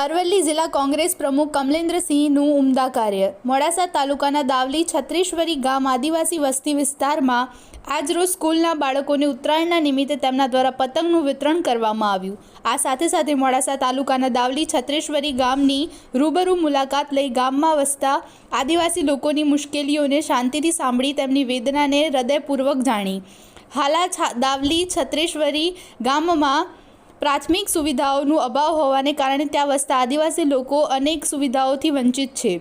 અરવલ્લી જિલ્લા કોંગ્રેસ પ્રમુખ કમલેન્દ્રસિંહનું ઉમદા કાર્ય. મોડાસા તાલુકાના દાવલી છત્રેશ્વરી ગામ આદિવાસી વસ્તી વિસ્તારમાં આજરોજ સ્કૂલના બાળકોને ઉત્તરાયણના નિમિત્તે તેમના દ્વારા પતંગનું વિતરણ કરવામાં આવ્યું. આ સાથે સાથે મોડાસા તાલુકાના દાવલી છત્રેશ્વરી ગામની રૂબરૂ મુલાકાત લઈ ગામમાં વસતા આદિવાસી લોકોની મુશ્કેલીઓને શાંતિથી સાંભળી તેમની વેદનાને હૃદયપૂર્વક જાણી. હાલા દાવલી છત્રેશ્વરી ગામમાં પ્રાથમિક સુવિધાઓનો અભાવ હોવાને કારણે ત્યાં વસતા આદિવાસી લોકો અનેક સુવિધાઓથી વંચિત છે.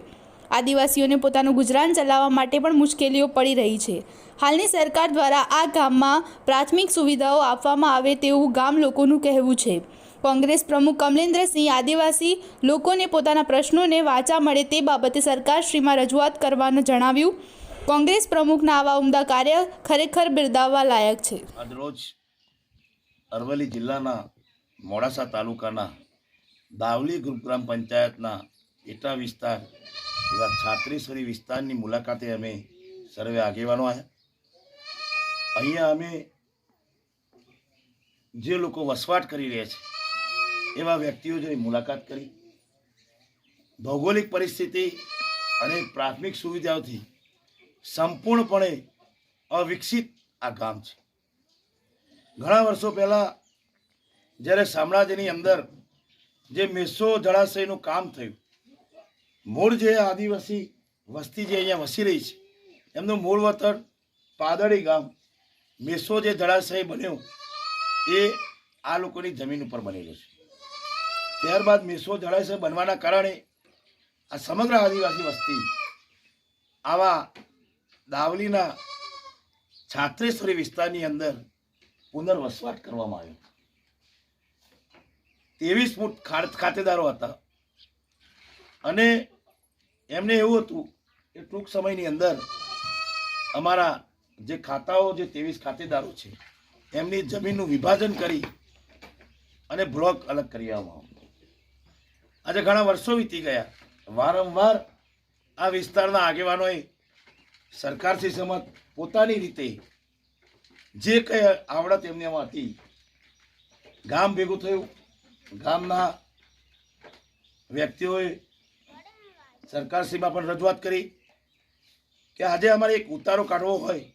આદિવાસીઓને પોતાનું ગુજરાન ચલાવવા માટે પણ મુશ્કેલીઓ પડી રહી છે. હાલની સરકાર દ્વારા આ ગામમાં પ્રાથમિક સુવિધાઓ આપવામાં આવે તેવું ગામ લોકોનું કહેવું છે. કોંગ્રેસ પ્રમુખ કમલેન્દ્રસિંહ આદિવાસી લોકોને પોતાના પ્રશ્નોને વાચા મળે તે બાબતે સરકારશ્રીમાં રજૂઆત કરવાનું જણાવ્યું. કોંગ્રેસ પ્રમુખના આવા ઉમદા કાર્ય ખરેખર બિરદાવવા લાયક છે. આજરોજ અરવલ્લી જિલ્લાના મોડાસા તાલુકાના દાવલી ગ્રામ પંચાયતના એટા વિસ્તાર એવા છાત્રેશ્વરી વિસ્તારની મુલાકાતે અમે સર્વે આગેવાનો આવ્યા. અહીંયા અમે જે લોકો વસવાટ કરી રહ્યા છે એવા વ્યક્તિઓ જેની મુલાકાત કરી. ભૌગોલિક પરિસ્થિતિ અને પ્રાથમિક સુવિધાઓથી સંપૂર્ણપણે અવિકસિત આ ગામ છે. ઘણા વર્ષો પહેલાં જ્યારે સામ્રાજ્યની અંદર જે મેસો જળાશયનું કામ થયું, મૂળ જે આદિવાસી વસ્તી જે અહીંયા વસી રહી છે એમનું મૂળ વતન પાદળી ગામ, મેસો જે જળાશય બન્યો એ આ લોકોની જમીન ઉપર બનેલો છે. ત્યારબાદ મેસો જળાશય બનવાના કારણે આ સમગ્ર આદિવાસી વસ્તી આવા દાવલીના છાત્રેશ્વરી વિસ્તારની અંદર પુનર્વસવાટ કરવામાં આવ્યો. 23 ફૂટ ખાતેદારો હતા અને એમને એવું હતું કે ટૂંક સમયની અંદર અમારા જે ખાતાઓ જે 23 ખાતેદારો છે એમની જમીનનું વિભાજન કરી અને બ્લોક અલગ કરી આવવામાં આવ્યો. આજે ઘણા વર્ષો વીતી ગયા. વારંવાર આ વિસ્તારના આગેવાનોએ સરકારથી સમત પોતાની રીતે જે કંઈ આવડત એમનામાં હતી ગામ ભેગું થયું. ગામના વ્યક્તિઓએ સરકારશ્રીમાં પણ રજૂઆત કરી કે આજે અમારે એક ઉતારો કાઢવો હોય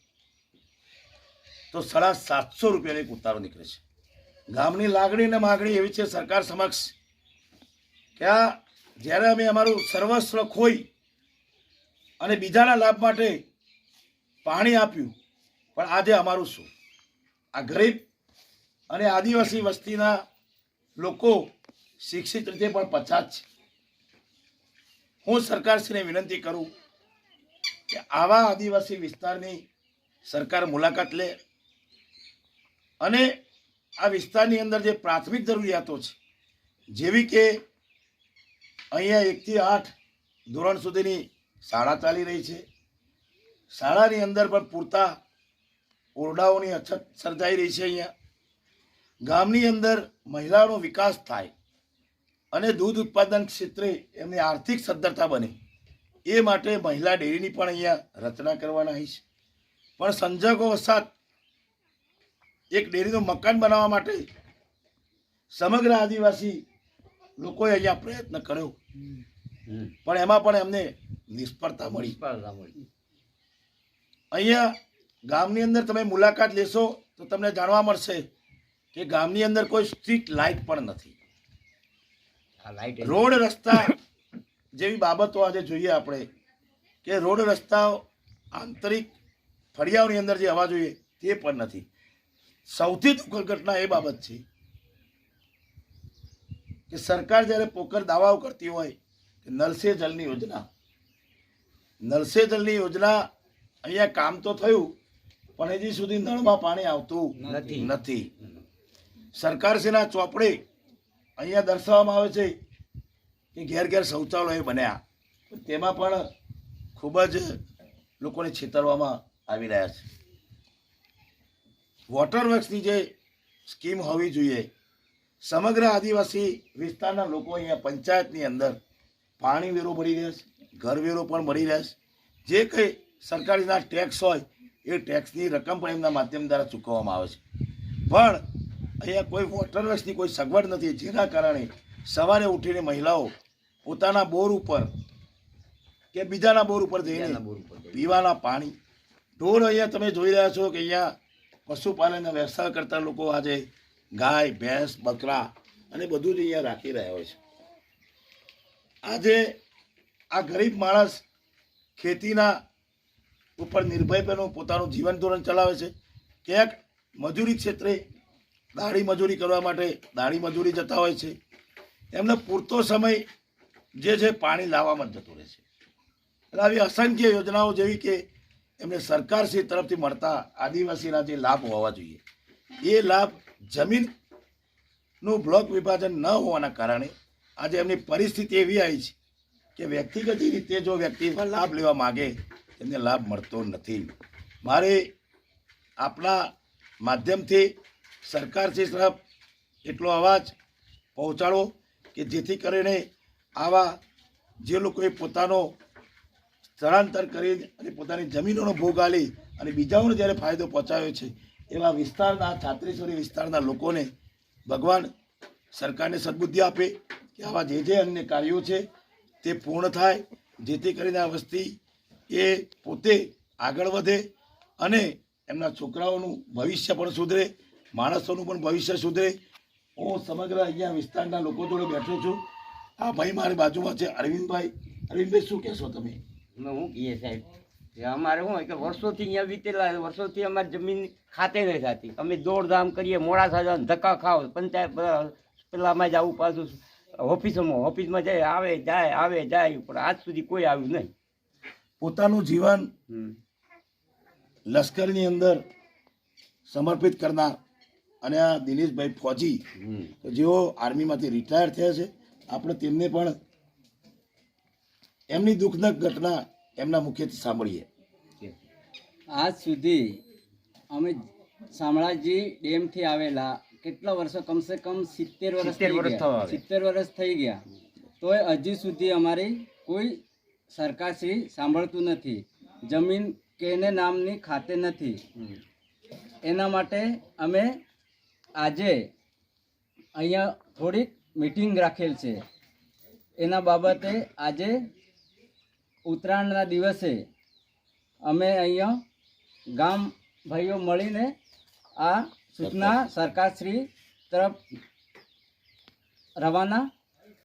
તો 750 રૂપિયાનો એક ઉતારો નીકળે છે. ગામની લાગણી અને માગણી એવી છે સરકાર સમક્ષ કે આ જ્યારે અમે અમારું સર્વસ્વ ખોઈ અને બીજાના લાભ માટે પાણી આપ્યું, પણ આજે અમારું શું? આ ગરીબ અને આદિવાસી વસ્તીના લોકો શિક્ષિત રીતે પણ પછાત છે. હું સરકારશ્રીને વિનંતી કરું કે આવા આદિવાસી વિસ્તારની સરકાર મુલાકાત લે અને આ વિસ્તારની અંદર જે પ્રાથમિક જરૂરિયાતો છે, જેવી કે અહીંયા 1 થી 8 ધોરણ સુધીની શાળા ચાલી રહી છે. શાળાની અંદર પણ પૂરતા ઓરડાઓની અછત સર્જાઈ રહી છે. અહીંયા ગામની અંદર મહિલાઓનો વિકાસ થાય અને દૂધ ઉત્પાદન ક્ષેત્રે એમની આર્થિક સદ્ધરતા બને એ માટે મહિલા ડેરીની પણ અહીંયા રચના કરવાના છે. પણ સંજોગો વસાત એક ડેરીનું મકાન બનાવવા માટે સમગ્ર આદિવાસી લોકોએ અહીંયા પ્રયત્ન કર્યો, પણ એમાં પણ એમને નિષ્ફળતા મળી. અહીંયા ગામની અંદર તમે મુલાકાત લેશો તો તમને જાણવા મળશે કે ગામની અંદર કોઈ સ્ટ્રીટ લાઇટ પણ નથી. રોડ રસ્તા જેવી બાબતો આજે જોઈએ આપણે કે રોડ રસ્તાઓ આંતરિક ફળિયાઓની અંદર જે આવવા જોઈએ તે પણ નથી. સૌથી દુઃખદ ઘટના એ બાબત છે કે સરકાર જ્યારે પોકર દાવાઓ કરતી હોય કે નલ સે જલની યોજના અહીંયા કામ તો થયું પણ હજી સુધી નળમાં પાણી આવતું નથી. સરકારશ્રીના ચોપડે અહીંયા દર્શાવવામાં આવે છે કે ઘેર ઘેર શૌચાલયો બન્યા, તેમાં પણ ખૂબ જ લોકોને છેતરવામાં આવી રહ્યા છે. વોટર વર્ક્સની જે સ્કીમ હોવી જોઈએ, સમગ્ર આદિવાસી વિસ્તારના લોકો અહીંયા પંચાયતની અંદર પાણી વેરો ભરી રહ્યા છે, ઘર વેરો પણ ભરી રહ્યા છે. જે કંઈ સરકારીના ટેક્સ હોય એ ટેક્સની રકમ પણ એમના માધ્યમ દ્વારા ચૂકવવામાં આવે છે. પણ અહીંયા કોઈ વોટર વર્ક્સની કોઈ સગવડ નથી, જેના કારણે સવારે ઉઠીને મહિલાઓ પોતાના બોર ઉપર કે બીજાના બોર ઉપર જઈને પીવાના પાણી, ઢોર અહીંયા તમે જોઈ રહ્યા છો કે અહીંયા પશુપાલનના વ્યવસાય કરતા લોકો આજે ગાય ભેંસ બકરા અને બધું જ અહીંયા રાખી રહ્યા હોય છે. આજે આ ગરીબ માણસ ખેતીના ઉપર નિર્ભયપણે પોતાનું જીવન ધોરણ ચલાવે છે. ક્યાંક મજૂરી ક્ષેત્રે દાળી મજૂરી કરવા માટે દાળી મજૂરી જતા હોય છે. એમને પૂરતો સમય જે છે પાણી લાવવામાં જ જતો રહે છે. એટલે આવી અસંખ્ય યોજનાઓ જેવી કે એમને સરકારશ્રી તરફથી મળતા આદિવાસીના જે લાભ હોવા જોઈએ એ લાભ જમીનનું બ્લોક વિભાજન ન હોવાના કારણે આજે એમની પરિસ્થિતિ એવી આવી છે કે વ્યક્તિગત રીતે જો વ્યક્તિ લાભ લેવા માગે એમને લાભ મળતો નથી. મારે આપણા માધ્યમથી સરકારશ્રી તરફ એટલો અવાજ પહોંચાડો કે જેથી કરીને આવા જે લોકોએ પોતાનો સ્થળાંતર કરી અને પોતાની જમીનોનો ભોગ આલી અને બીજાઓને જ્યારે ફાયદો પહોંચાડ્યો છે એવા વિસ્તારના છાત્રીસોરી વિસ્તારના લોકોને ભગવાન સરકારને સદબુદ્ધિ આપે કે આવા જે અન્ય કાર્યો છે તે પૂર્ણ થાય, જેથી કરીને આ વસ્તી એ પોતે આગળ વધે અને એમના છોકરાઓનું ભવિષ્ય પણ સુધરે, માણસોનું પણ ભવિષ્ય સુધરે. હું સમગ્ર અહીંયા વિસ્તારના લોકો જોડે બેઠો છું. આ ભાઈ મારી બાજુમાં છે અરવિંદભાઈ. અરવિંદભાઈ, શું કહેશો તમે? હું કહીએ સાહેબ કે અમારે શું હોય કે વર્ષોથી અહીંયા વીતેલા વર્ષોથી અમારી જમીન ખાતે નહીં થતી. અમે દોડધામ કરીએ, મોડાસા જાવ, ધક્કા ખાઓ, પંચાયત પેલામાં જ આવું, પાછું ઓફિસમાં જાય, આવે જાય પણ આજ સુધી કોઈ આવ્યું નહીં. પોતાનું જીવન લશ્કરની અંદર સમર્પિત કરનાર અને આ દિનેશભાઈ ફોજી જેઓ આર્મીમાંથી રિટાયર થયા છે, આપણે તેમને પણ એમની દુઃખદ ઘટના એમના મુખેથી સાંભળીએ. આજ સુધી અમે શામળાજી ડેમથી આવેલા કેટલા વર્ષો, કમસે કમ 70 વર્ષ થઈ ગયા, તોય હજી સુધી અમારી કોઈ સરકારશ્રી સાંભળતું નથી. જમીન કેને નામની ખાતે નથી. એના માટે અમે આજે અહીંયા થોડીક મીટિંગ રાખેલ છે. એના બાબતે આજે ઉત્તરાયણના દિવસે અમે અહીંયા ગામ ભાઈઓ મળીને આ સૂચના સરકારશ્રી તરફ રવાના